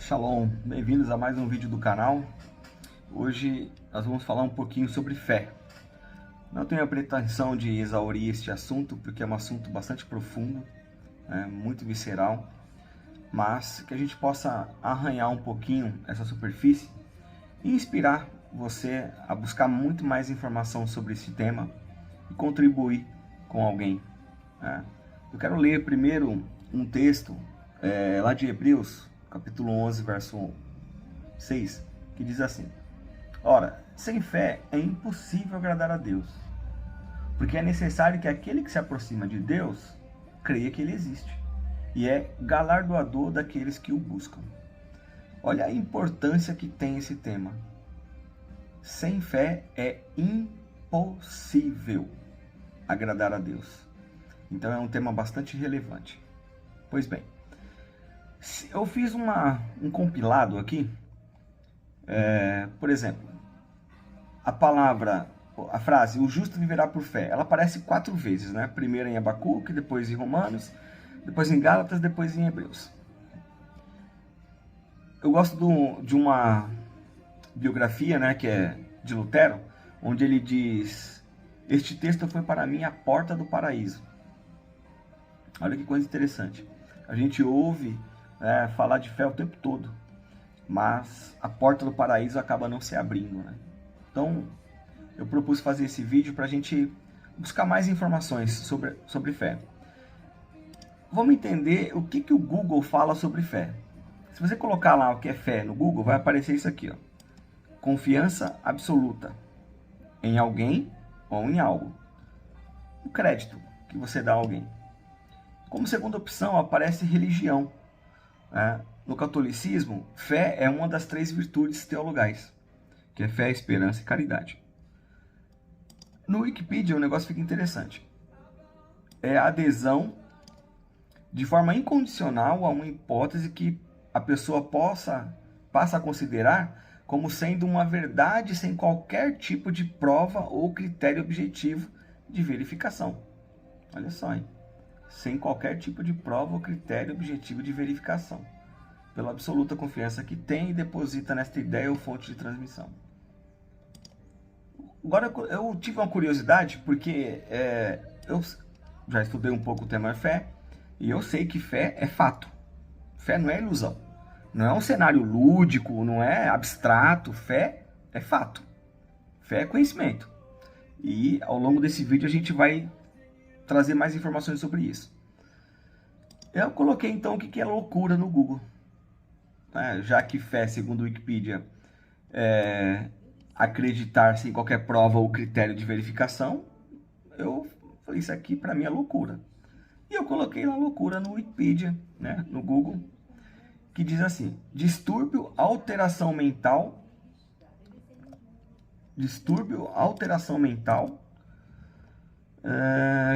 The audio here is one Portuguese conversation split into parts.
Shalom, bem-vindos a mais um vídeo do canal. Hoje nós vamos falar um pouquinho sobre fé. Não tenho a pretensão de exaurir este assunto, porque é um assunto bastante profundo, muito visceral, mas que a gente possa arranhar um pouquinho essa superfície e inspirar você a buscar muito mais informação sobre esse tema e contribuir com alguém. Eu quero ler primeiro um texto lá de Hebreus, capítulo 11, verso 6, que diz assim: Ora, sem fé é impossível agradar a Deus, porque é necessário que aquele que se aproxima de Deus creia que Ele existe, e é galardoador daqueles que o buscam. Olha a importância que tem esse tema. Sem fé é impossível agradar a Deus. Então é um tema bastante relevante. Pois bem, eu fiz um compilado aqui. Por exemplo, a frase, o justo viverá por fé, ela aparece 4 vezes, né? Primeiro em Abacuque, depois em Romanos, depois em Gálatas, depois em Hebreus. Eu gosto de uma biografia, né, que é de Lutero, onde ele diz: este texto foi para mim a porta do paraíso. Olha que coisa interessante. A gente ouve falar de fé o tempo todo, mas a porta do paraíso acaba não se abrindo, né? Então, eu propus fazer esse vídeo para a gente buscar mais informações sobre fé. Vamos entender o que o Google fala sobre fé. Se você colocar lá o que é fé no Google, vai aparecer isso aqui, ó. Confiança absoluta em alguém ou em algo. O crédito que você dá a alguém. Como segunda opção aparece religião. No catolicismo, fé é uma das 3 virtudes teologais, que é fé, esperança e caridade. No Wikipedia o negócio fica interessante. É a adesão de forma incondicional a uma hipótese que a pessoa passa a considerar como sendo uma verdade sem qualquer tipo de prova ou critério objetivo de verificação. Olha só, hein? Sem qualquer tipo de prova ou critério objetivo de verificação, pela absoluta confiança que tem e deposita nesta ideia ou fonte de transmissão. Agora, eu tive uma curiosidade, porque eu já estudei um pouco o tema fé, e eu sei que fé é fato. Fé não é ilusão. Não é um cenário lúdico, não é abstrato. Fé é fato. Fé é conhecimento. E ao longo desse vídeo a gente vai trazer mais informações sobre isso. Eu coloquei então o que é loucura no Google. Já que fé, segundo o Wikipedia, é acreditar sem qualquer prova ou critério de verificação, eu falei, isso aqui para mim é loucura. E eu coloquei lá loucura no Wikipedia, né, no Google, que diz assim: distúrbio, alteração mental,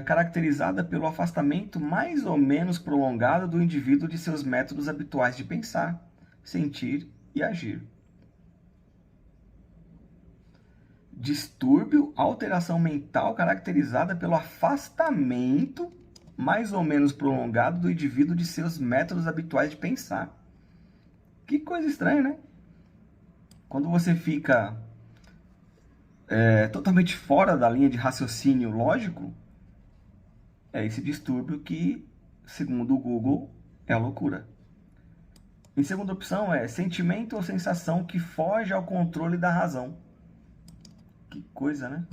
caracterizada pelo afastamento mais ou menos prolongado do indivíduo de seus métodos habituais de pensar, sentir e agir. Distúrbio, alteração mental caracterizada pelo afastamento mais ou menos prolongado do indivíduo de seus métodos habituais de pensar. Que coisa estranha, né? Quando você fica totalmente fora da linha de raciocínio lógico, é esse distúrbio que, segundo o Google, é a loucura. Em segunda opção é sentimento ou sensação que foge ao controle da razão. Que coisa, né?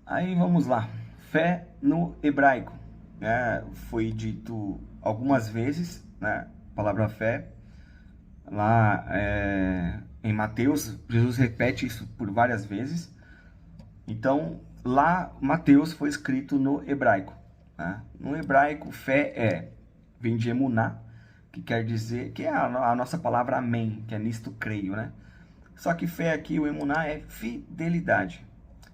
Aí vamos lá. Fé no hebraico. Foi dito algumas vezes, né, a palavra fé. Lá em Mateus, Jesus repete isso por várias vezes. Então, lá Mateus foi escrito no hebraico. No hebraico, fé vem de emuná, que quer dizer, que é a nossa palavra amém, que é nisto creio, né? Só que fé aqui, o emuná, é fidelidade.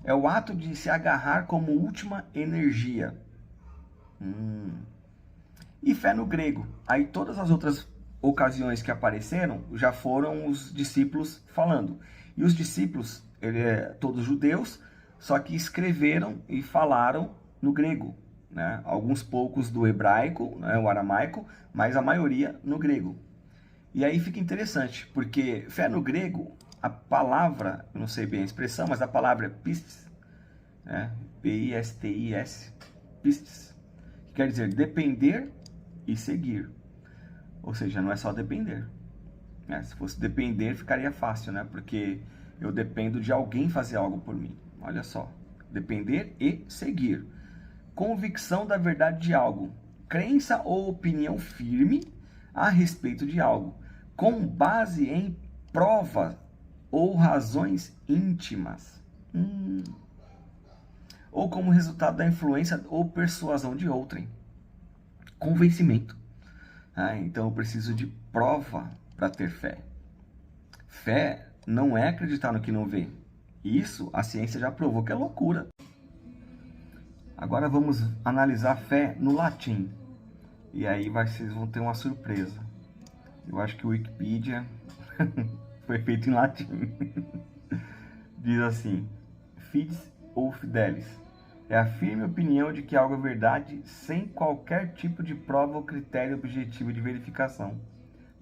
É o ato de se agarrar como última energia. E fé no grego. Aí todas as outras ocasiões que apareceram já foram os discípulos falando. E os discípulos, todos judeus, só que escreveram e falaram no grego, né? Alguns poucos do hebraico, né, o aramaico, mas a maioria no grego. E aí fica interessante, porque fé no grego, a palavra, eu não sei bem a expressão, mas a palavra é pistis, né? P-I-S-T-I-S, pistis, que quer dizer depender e seguir. Ou seja, não é só depender. Né? Se fosse depender, ficaria fácil, né? Porque eu dependo de alguém fazer algo por mim. Olha só, depender e seguir. Convicção da verdade de algo, crença ou opinião firme a respeito de algo, com base em provas ou razões íntimas, ou como resultado da influência ou persuasão de outrem. Convencimento. Então eu preciso de prova para ter fé. Fé não é acreditar no que não vê. Isso a ciência já provou que é loucura. Agora vamos analisar fé no latim. E aí vocês vão ter uma surpresa. Eu acho que o Wikipedia foi feito em latim. Diz assim: fides ou fidelis. É a firme opinião de que algo é verdade sem qualquer tipo de prova ou critério objetivo de verificação.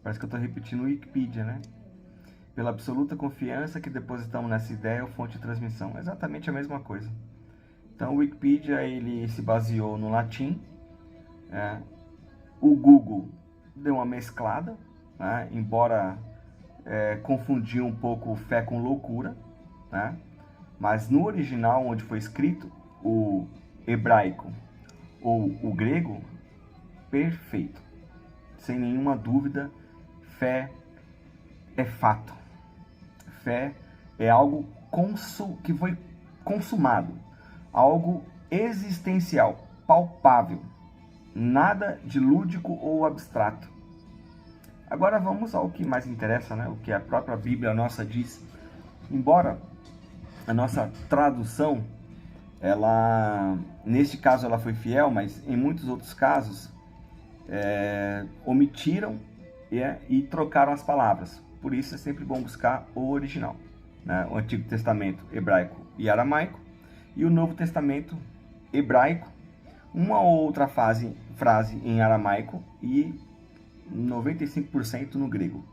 Parece que eu estou repetindo o Wikipedia, né? Pela absoluta confiança que depositamos nessa ideia ou fonte de transmissão. É exatamente a mesma coisa. Então o Wikipedia ele se baseou no latim. O Google deu uma mesclada, né? Embora confundiu um pouco fé com loucura, né? Mas no original, onde foi escrito, o hebraico ou o grego, perfeito. Sem nenhuma dúvida, fé é fato. Fé é algo que foi consumado, algo existencial, palpável, nada de lúdico ou abstrato. Agora vamos ao que mais interessa, né? O que a própria Bíblia nossa diz. Embora a nossa tradução, neste caso ela foi fiel, mas em muitos outros casos omitiram e trocaram as palavras. Por isso é sempre bom buscar o original, né? O Antigo Testamento hebraico e aramaico, e o Novo Testamento hebraico, uma ou outra frase em aramaico e 95% no grego.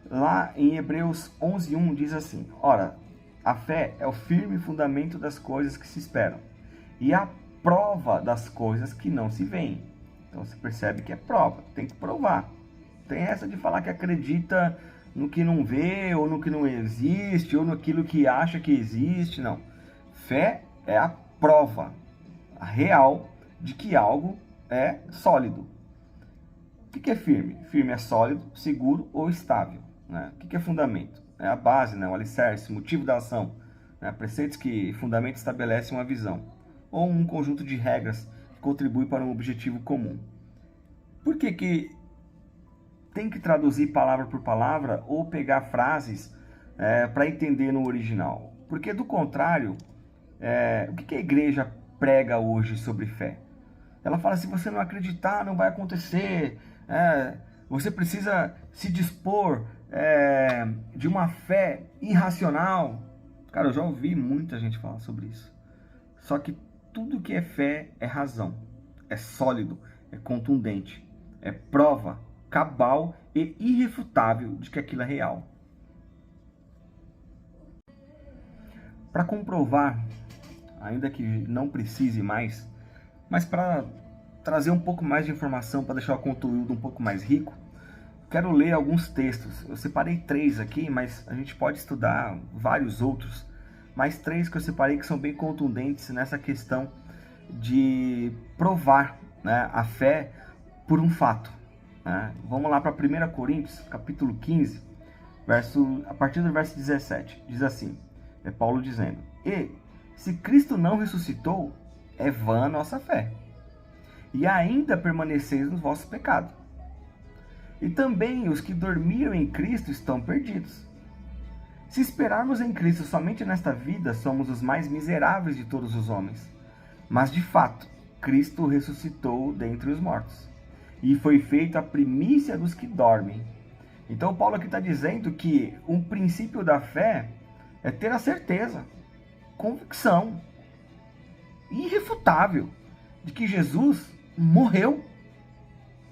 Lá em Hebreus 11:1 diz assim: ora, a fé é o firme fundamento das coisas que se esperam e a prova das coisas que não se veem. Então você percebe que é prova, tem que provar. Tem essa de falar que acredita no que não vê, ou no que não existe, ou naquilo que acha que existe, não. Fé é a prova real de que algo é sólido. O que é firme? Firme é sólido, seguro ou estável. Né? O que é fundamento? É a base, né? O alicerce, o motivo da ação. Né? Preceitos que fundamento estabelecem uma visão. Ou um conjunto de regras que contribui para um objetivo comum. Por que tem que traduzir palavra por palavra ou pegar frases para entender no original? Porque do contrário, o que a igreja prega hoje sobre fé? Ela fala: se você não acreditar, não vai acontecer. Você precisa se dispor de uma fé irracional. Cara, eu já ouvi muita gente falar sobre isso. Só que tudo que é fé é razão, é sólido, é contundente, é prova cabal e irrefutável de que aquilo é real. Para comprovar, ainda que não precise mais, mas para trazer um pouco mais de informação, para deixar o conteúdo um pouco mais rico, quero ler alguns textos. Eu separei 3 aqui, mas a gente pode estudar vários outros. Mais 3 que eu separei que são bem contundentes nessa questão de provar, né, a fé por um fato. Né? Vamos lá para 1 Coríntios, capítulo 15, a partir do verso 17. Diz assim, é Paulo dizendo: e se Cristo não ressuscitou, é vã a nossa fé, e ainda permaneceis no vosso pecado. E também os que dormiram em Cristo estão perdidos. Se esperarmos em Cristo somente nesta vida, somos os mais miseráveis de todos os homens. Mas de fato, Cristo ressuscitou dentre os mortos, e foi feito a primícia dos que dormem. Então Paulo aqui está dizendo que um princípio da fé é ter a certeza, convicção irrefutável de que Jesus morreu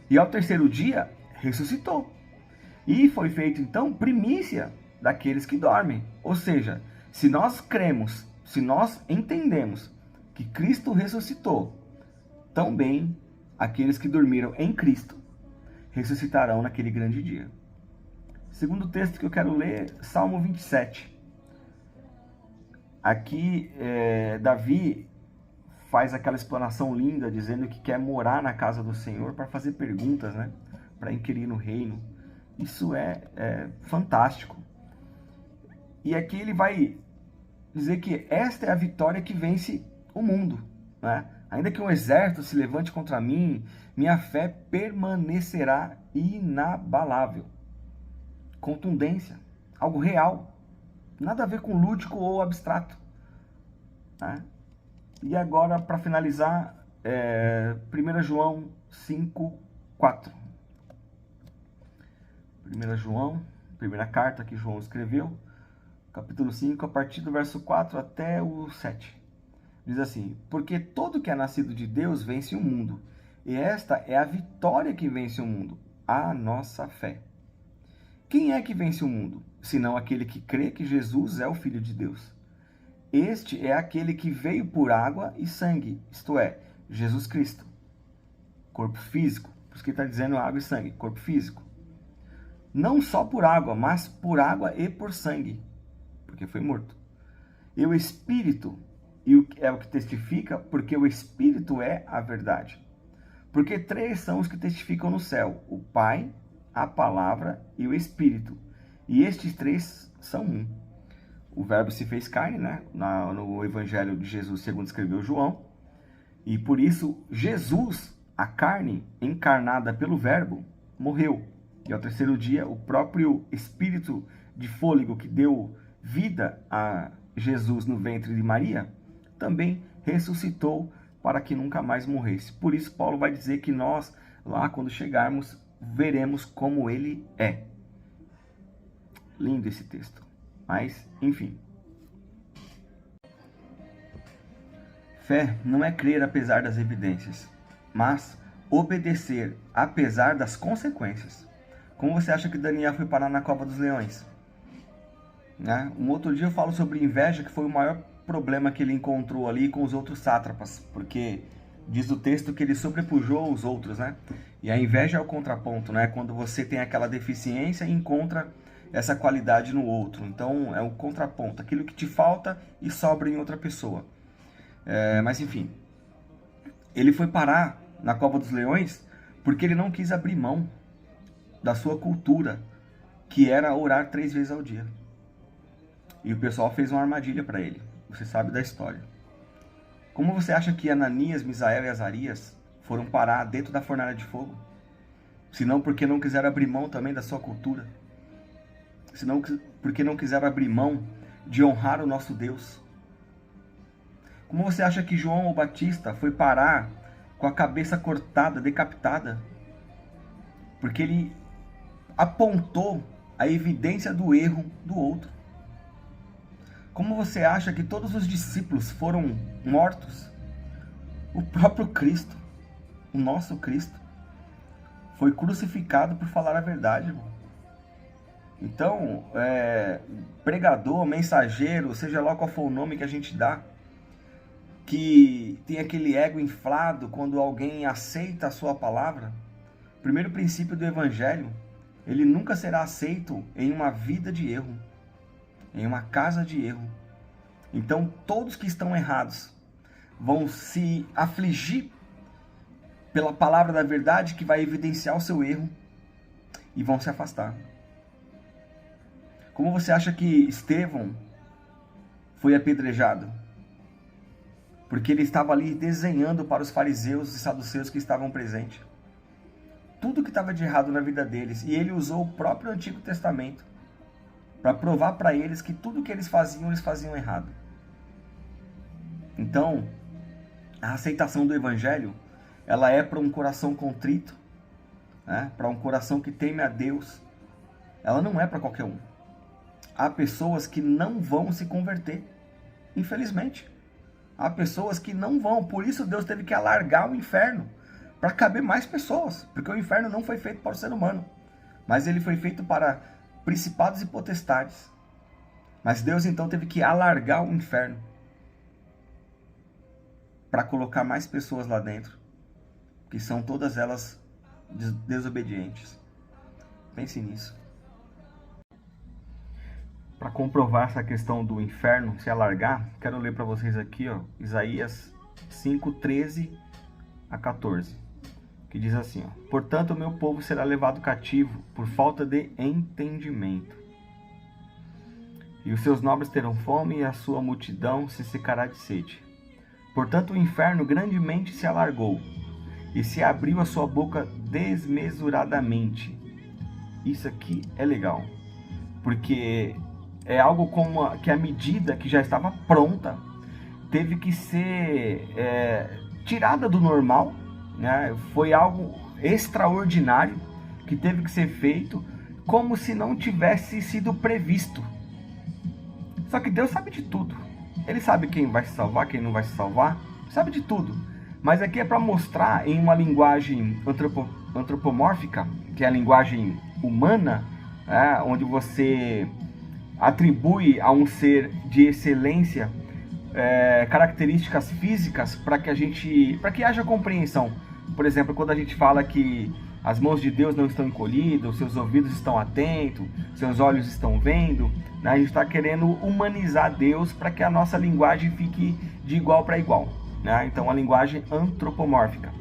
e ao terceiro dia ressuscitou. E foi feito então primícia daqueles que dormem. Ou seja, se nós cremos, se nós entendemos que Cristo ressuscitou, também aqueles que dormiram em Cristo ressuscitarão naquele grande dia. Segundo texto que eu quero ler, Salmo 27. Aqui, Davi faz aquela explanação linda, dizendo que quer morar na casa do Senhor para fazer perguntas, né? Para inquirir no reino. Isso é fantástico. E aqui ele vai dizer que esta é a vitória que vence o mundo, né? Ainda que um exército se levante contra mim, minha fé permanecerá inabalável. Contundência, algo real, nada a ver com lúdico ou abstrato, né? E agora, para finalizar, 1 João 5:4. 1 João, primeira carta que João escreveu, capítulo 5, a partir do verso 4 até o 7. Diz assim: porque todo que é nascido de Deus vence o mundo, e esta é a vitória que vence o mundo, a nossa fé. Quem é que vence o mundo, senão aquele que crê que Jesus é o Filho de Deus? Este é aquele que veio por água e sangue, isto é, Jesus Cristo. Corpo físico, por isso que ele está dizendo água e sangue, corpo físico. Não só por água, mas por água e por sangue, porque foi morto. E o Espírito é o que testifica, porque o Espírito é a verdade. Porque 3 são os que testificam no céu: o Pai, a Palavra e o Espírito. E estes 3 são um. O Verbo se fez carne, né? No Evangelho de Jesus, segundo escreveu João. E por isso, Jesus, a carne encarnada pelo Verbo, morreu. E ao 3º dia, o próprio Espírito de fôlego que deu vida a Jesus no ventre de Maria, também ressuscitou para que nunca mais morresse. Por isso, Paulo vai dizer que nós, lá quando chegarmos, veremos como ele é. Lindo esse texto. Mas, enfim. Fé não é crer apesar das evidências, mas obedecer apesar das consequências. Como você acha que Daniel foi parar na cova dos leões? Né? Um outro dia eu falo sobre inveja, que foi o maior problema que ele encontrou ali com os outros sátrapas, porque diz o texto que ele sobrepujou os outros, né? E a inveja é o contraponto, né? Quando você tem aquela deficiência e encontra essa qualidade no outro. Então é o contraponto, aquilo que te falta e sobra em outra pessoa. Mas enfim, ele foi parar na cova dos leões porque ele não quis abrir mão da sua cultura, que era orar 3 vezes ao dia. E o pessoal fez uma armadilha para ele. Você sabe da história. Como você acha que Ananias, Misael e Azarias foram parar dentro da fornalha de fogo? Senão porque não quiseram abrir mão também da sua cultura. Senão porque não quiseram abrir mão de honrar o nosso Deus. Como você acha que João o Batista foi parar com a cabeça cortada, decapitada? Porque ele apontou a evidência do erro do outro. Como você acha que todos os discípulos foram mortos? O próprio Cristo, o nosso Cristo, foi crucificado por falar a verdade, irmão. Então, pregador, mensageiro, seja lá qual for o nome que a gente dá, que tem aquele ego inflado quando alguém aceita a sua palavra, o primeiro princípio do Evangelho, ele nunca será aceito em uma vida de erro, em uma casa de erro. Então, todos que estão errados vão se afligir pela palavra da verdade que vai evidenciar o seu erro e vão se afastar. Como você acha que Estevão foi apedrejado? Porque ele estava ali desenhando para os fariseus e saduceus que estavam presentes tudo que estava de errado na vida deles. E ele usou o próprio Antigo Testamento para provar para eles que tudo que eles faziam errado. Então, a aceitação do Evangelho, ela é para um coração contrito, né? Para um coração que teme a Deus. Ela não é para qualquer um. Há pessoas que não vão se converter, infelizmente. Há pessoas que não vão, por isso Deus teve que alargar o inferno, para caber mais pessoas, porque o inferno não foi feito para o ser humano, mas ele foi feito para principados e potestades. Mas Deus então teve que alargar o inferno para colocar mais pessoas lá dentro, que são todas elas desobedientes. Pense nisso. Para comprovar essa questão do inferno se alargar, quero ler para vocês aqui, ó, Isaías 5:13 a 14, que diz assim, ó: Portanto, o meu povo será levado cativo por falta de entendimento. E os seus nobres terão fome e a sua multidão se secará de sede. Portanto, o inferno grandemente se alargou e se abriu a sua boca desmesuradamente. Isso aqui é legal, porque é algo como que a medida que já estava pronta teve que ser tirada do normal, né? Foi algo extraordinário que teve que ser feito como se não tivesse sido previsto. Só que Deus sabe de tudo. Ele sabe quem vai se salvar, quem não vai se salvar, sabe de tudo. Mas aqui é para mostrar em uma linguagem antropomórfica, que é a linguagem humana, onde você atribui a um ser de excelência características físicas para que haja compreensão. Por exemplo, quando a gente fala que as mãos de Deus não estão encolhidas, seus ouvidos estão atentos, seus olhos estão vendo, né? A gente está querendo humanizar Deus para que a nossa linguagem fique de igual para igual, né? Então, a linguagem antropomórfica.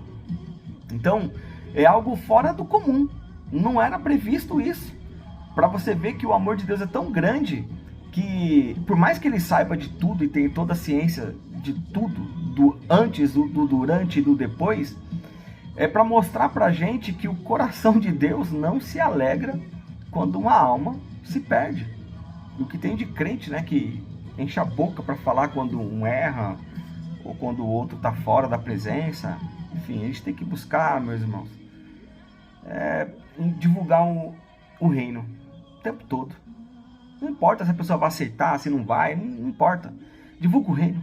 Então, é algo fora do comum. Não era previsto isso. Para você ver que o amor de Deus é tão grande que, por mais que ele saiba de tudo e tenha toda a ciência de tudo, do antes, do durante e do depois, é para mostrar para a gente que o coração de Deus não se alegra quando uma alma se perde. E o que tem de crente, né, que enche a boca para falar quando um erra ou quando o outro está fora da presença. Enfim, a gente tem que buscar, meus irmãos, divulgar o reino o tempo todo. Não importa se a pessoa vai aceitar, se não vai, não importa. Divulga o reino.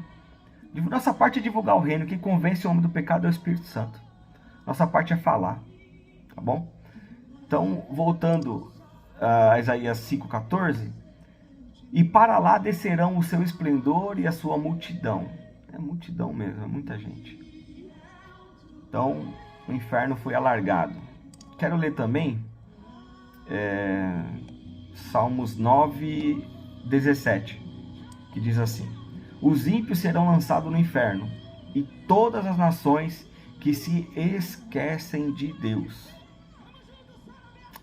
Nossa parte é divulgar o reino. Quem convence o homem do pecado é o Espírito Santo. Nossa parte é falar, tá bom? Então, voltando a Isaías 5,14, e para lá descerão o seu esplendor e a sua multidão. É multidão mesmo, é muita gente. Então, o inferno foi alargado. Quero ler também Salmos 9:17, que diz assim: Os ímpios serão lançados no inferno, e todas as nações que se esquecem de Deus.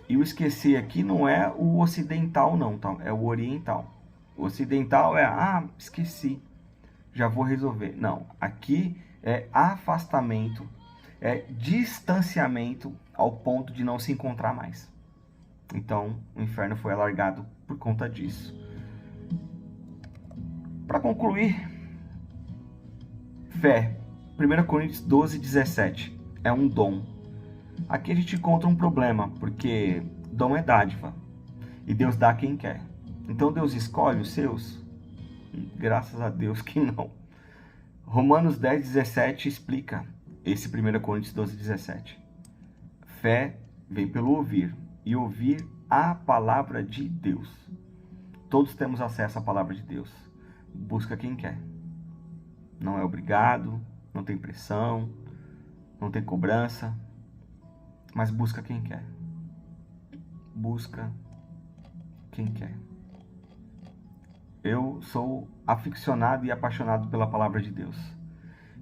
E o esquecer aqui não é o ocidental não, tá? É o oriental. O ocidental é, esqueci, já vou resolver. Não, aqui é afastamento, é distanciamento ao ponto de não se encontrar mais. Então, o inferno foi alargado por conta disso. Para concluir, fé. 1 Coríntios 12:17, é um dom. Aqui a gente encontra um problema, porque dom é dádiva, e Deus dá a quem quer. Então Deus escolhe os seus? Graças a Deus que não. Romanos 10:17 explica esse 1 Coríntios 12:17. Fé vem pelo ouvir, e ouvir a palavra de Deus. Todos temos acesso à palavra de Deus. Busca quem quer. Não é obrigado, não tem pressão, não tem cobrança, mas busca quem quer. Busca quem quer. Eu sou aficionado e apaixonado pela palavra de Deus.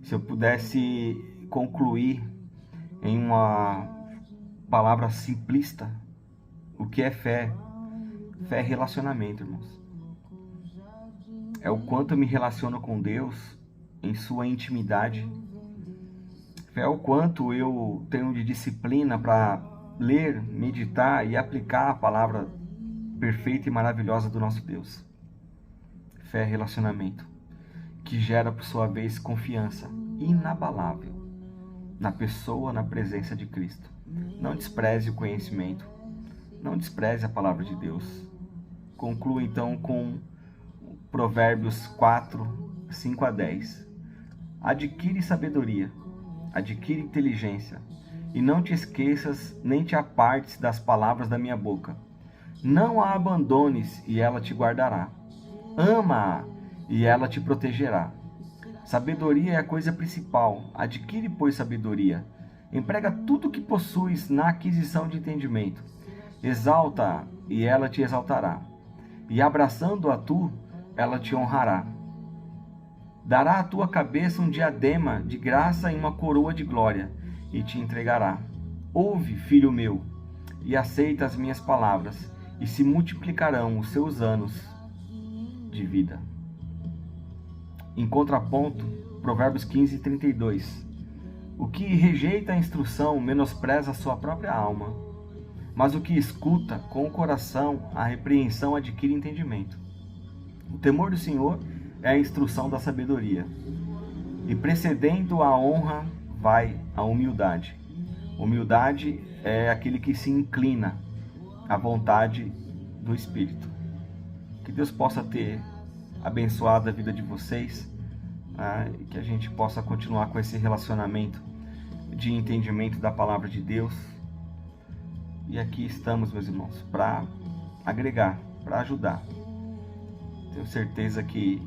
Se eu pudesse concluir em uma palavra simplista, o que é fé? Fé é relacionamento, irmãos. É o quanto eu me relaciono com Deus em sua intimidade. Fé é o quanto eu tenho de disciplina para ler, meditar e aplicar a palavra perfeita e maravilhosa do nosso Deus. Fé é relacionamento, que gera, por sua vez, confiança inabalável na pessoa, na presença de Cristo. Não despreze o conhecimento, não despreze a palavra de Deus. Concluo então com Provérbios 4:5-10. Adquire sabedoria, adquire inteligência, e não te esqueças nem te apartes das palavras da minha boca. Não a abandones, e ela te guardará. Ama-a, e ela te protegerá. Sabedoria é a coisa principal. Adquire, pois, sabedoria. Emprega tudo o que possuis na aquisição de entendimento. Exalta-a, e ela te exaltará. E abraçando-a tu, ela te honrará. Dará à tua cabeça um diadema de graça e uma coroa de glória, e te entregará. Ouve, filho meu, e aceita as minhas palavras, e se multiplicarão os seus anos de vida. Em contraponto, Provérbios 15:32. O que rejeita a instrução menospreza a sua própria alma, mas o que escuta com o coração a repreensão adquire entendimento. O temor do Senhor é a instrução da sabedoria, e precedendo a honra vai a humildade. Humildade é aquele que se inclina à vontade do Espírito. Que Deus possa ter abençoado a vida de vocês, e que a gente possa continuar com esse relacionamento de entendimento da palavra de Deus. E aqui estamos, meus irmãos, para agregar, para ajudar. Tenho certeza que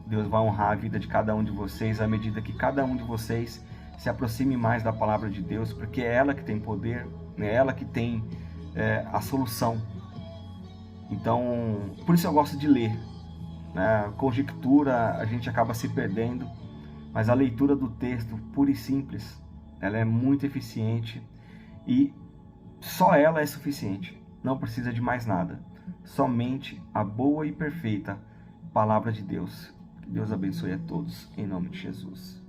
Deus vai honrar a vida de cada um de vocês à medida que cada um de vocês se aproxime mais da palavra de Deus, porque é ela que tem poder, é ela que tem a solução. Então, por isso eu gosto de ler. Conjectura, a gente acaba se perdendo, mas a leitura do texto, pura e simples, ela é muito eficiente e só ela é suficiente. Não precisa de mais nada. Somente a boa e perfeita palavra de Deus. Que Deus abençoe a todos, em nome de Jesus.